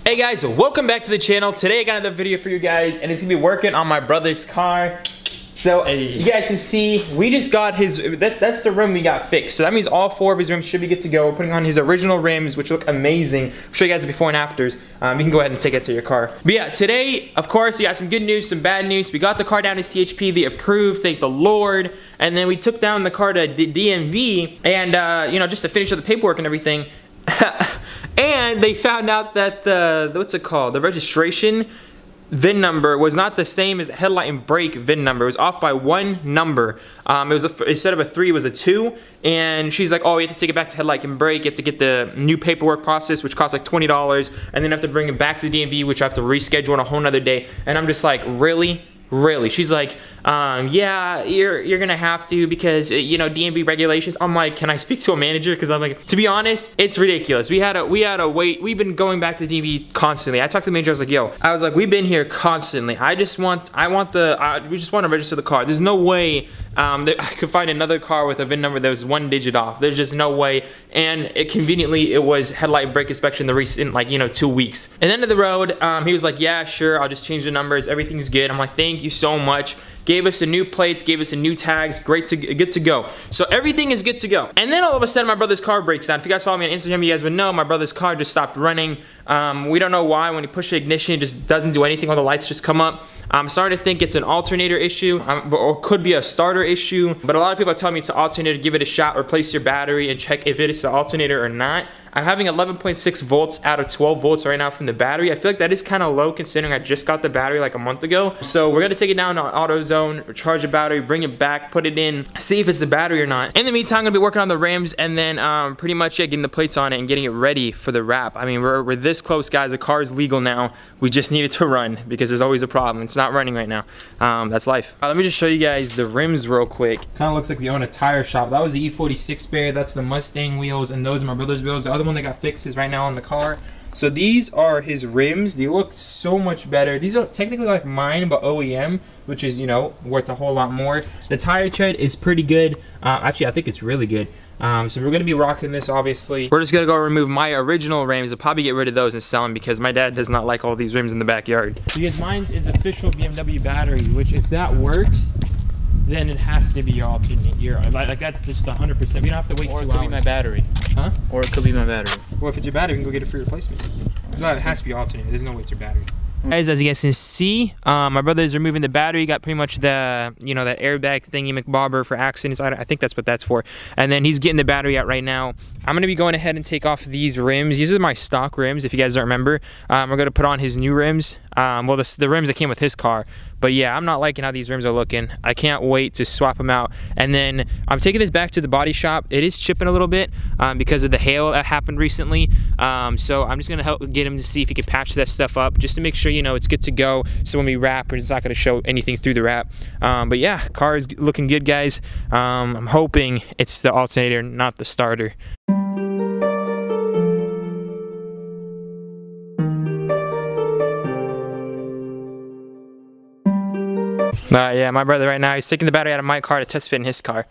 Hey guys, welcome back to the channel. Today I got another video for you guys, and it's gonna be working on my brother's car. So you guys can see, we just got his, that's the rim we got fixed. So that means all 4 of his rims should be good to go. We're putting on his original rims, which look amazing. I'll show you guys the before and afters. You can go ahead and take it to your car. But yeah, today, of course, we got some good news, some bad news. We got the car down to CHP, they approved, thank the Lord. And then we took down the car to DMV, and you know, just to finish up the paperwork and everything. And they found out that the, what's it called? The registration VIN number was not the same as the headlight and brake VIN number. It was off by 1 number. It was instead of a 3, it was a 2. And she's like, oh, you have to take it back to headlight and brake. You have to get the new paperwork process, which costs like $20. And then you have to bring it back to the DMV, which I have to reschedule on a whole nother day. And I'm just like, really? Really? She's like, yeah, you're gonna have to because you know, DMV regulations. I'm like, can I speak to a manager? Because I'm like, to be honest, it's ridiculous. We had to wait. We've been going back to DMV constantly. I talked to the manager. I was like, yo, we've been here constantly. We just want to register the car. There's no way that I could find another car with a VIN number that was 1 digit off. There's just no way. And conveniently, it was headlight and brake inspection the recent, like, you know, 2 weeks. And end of the road, he was like, yeah, sure, I'll just change the numbers. Everything's good. I'm like, thank you so much. Gave us a new plates, gave us a new tags, good to go. So everything is good to go. And then all of a sudden my brother's car breaks down. If you guys follow me on Instagram, you guys would know my brother's car just stopped running. We don't know why. When you push the ignition, it just doesn't do anything, all the lights just come up. I'm starting to think it's an alternator issue, or could be a starter issue. But a lot of people are telling me it's an alternator. Give it a shot, replace your battery, and check if it is an alternator or not. I'm having 11.6 volts out of 12 volts right now from the battery. I feel like that is kind of low considering I just got the battery like a month ago. So we're gonna take it down to AutoZone, charge the battery, bring it back, put it in, see if it's the battery or not. In the meantime, I'm gonna be working on the rims and then pretty much, yeah, getting the plates on it and getting it ready for the wrap. I mean, we're this close, guys. The car is legal now. We just need it to run because there's always a problem. It's not running right now. That's life. Let me just show you guys the rims real quick. Kind of looks like we own a tire shop. That was the E46 spare. That's the Mustang wheels, and those are my brother's wheels. The other one that got fixed is right now on the car. So these are his rims. They look so much better. These are technically like mine, but OEM, which is, you know, worth a whole lot more. The tire tread is pretty good. Actually, I think it's really good. So we're gonna be rocking this, obviously. We're just gonna go remove my original rims and probably get rid of those and sell them because my dad does not like all these rims in the backyard. Because mine's is official BMW battery, which if that works, then it has to be your alternate year. Like that's just 100%. We don't have to wait 2 hours. Or it could be my battery. Huh? Or it could be my battery. Well, if it's your battery, we can go get a free replacement. No, it has to be alternate. There's no way it's your battery. Guys, as you guys can see, my brother's removing the battery. Got pretty much the, you know, that airbag thingy McBobber for accidents. I think that's what that's for. And then he's getting the battery out right now. I'm gonna be going ahead and take off these rims. These are my stock rims, if you guys don't remember. We're gonna put on his new rims. Well, the rims that came with his car. But yeah, I'm not liking how these rims are looking. I can't wait to swap them out. And then I'm taking this back to the body shop. It is chipping a little bit because of the hail that happened recently. So I'm just gonna help get him to see if he can patch that stuff up just to make sure, you know, it's good to go. So when we wrap, it's not gonna show anything through the wrap. But yeah, car is looking good, guys. I'm hoping it's the alternator, not the starter. Yeah, my brother right now, he's taking the battery out of my car to test fit in his car.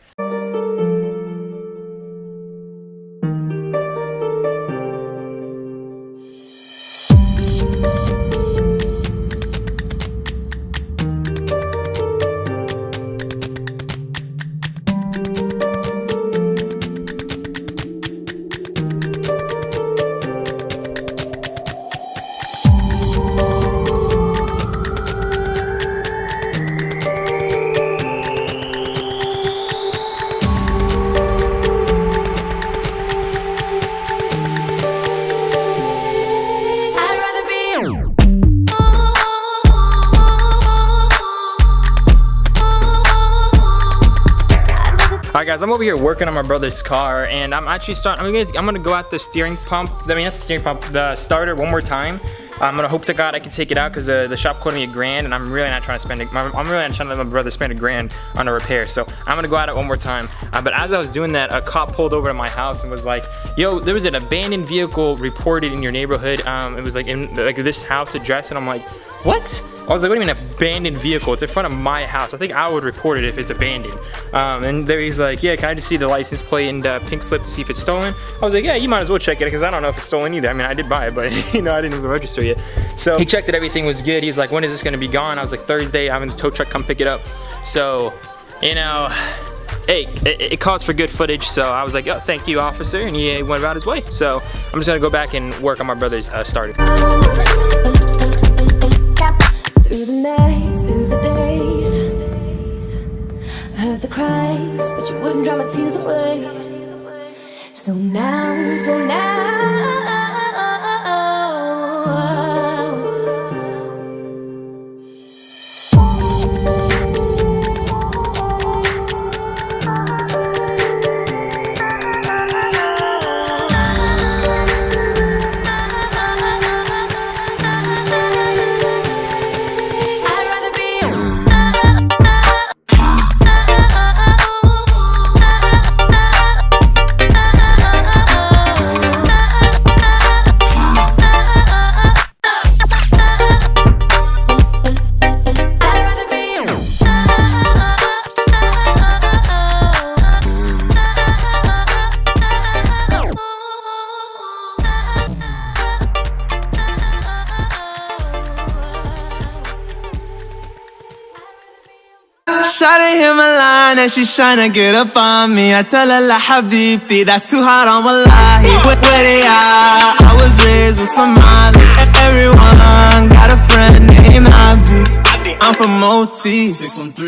Alright guys, I'm over here working on my brother's car, and I'm actually I'm gonna go at the steering pump, not the steering pump, the starter one more time. I'm gonna hope to God I can take it out because the shop quoted me $1,000, and I'm really not trying to spend I'm really not trying to let my brother spend $1,000 on a repair. So I'm gonna go at it one more time. But as I was doing that, a cop pulled over to my house and was like, "Yo, there was an abandoned vehicle reported in your neighborhood. It was like in like this house address," and I'm like, "What?" I was like, what do you mean abandoned vehicle? It's in front of my house. I think I would report it if it's abandoned. And there he's like, yeah, can I just see the license plate and pink slip to see if it's stolen? I was like, yeah, you might as well check it because I don't know if it's stolen either. I mean, I did buy it, but you know, I didn't even register yet. So he checked that everything was good. He's like, when is this gonna be gone? I was like, Thursday, having the tow truck come pick it up. So, you know, hey, it calls for good footage, so I was like, oh, thank you, officer, and he went about his way. So I'm just gonna go back and work on my brother's starter. Through the nights, through the days, I heard the cries, but you wouldn't dry my tears away. So now, Shawty hit my line and she's tryna get up on me. I tell her la habibti, that's too hard on wallahi. Where they are, I was raised with Somalis. Everyone got a friend named Abdi. I'm from OT 613.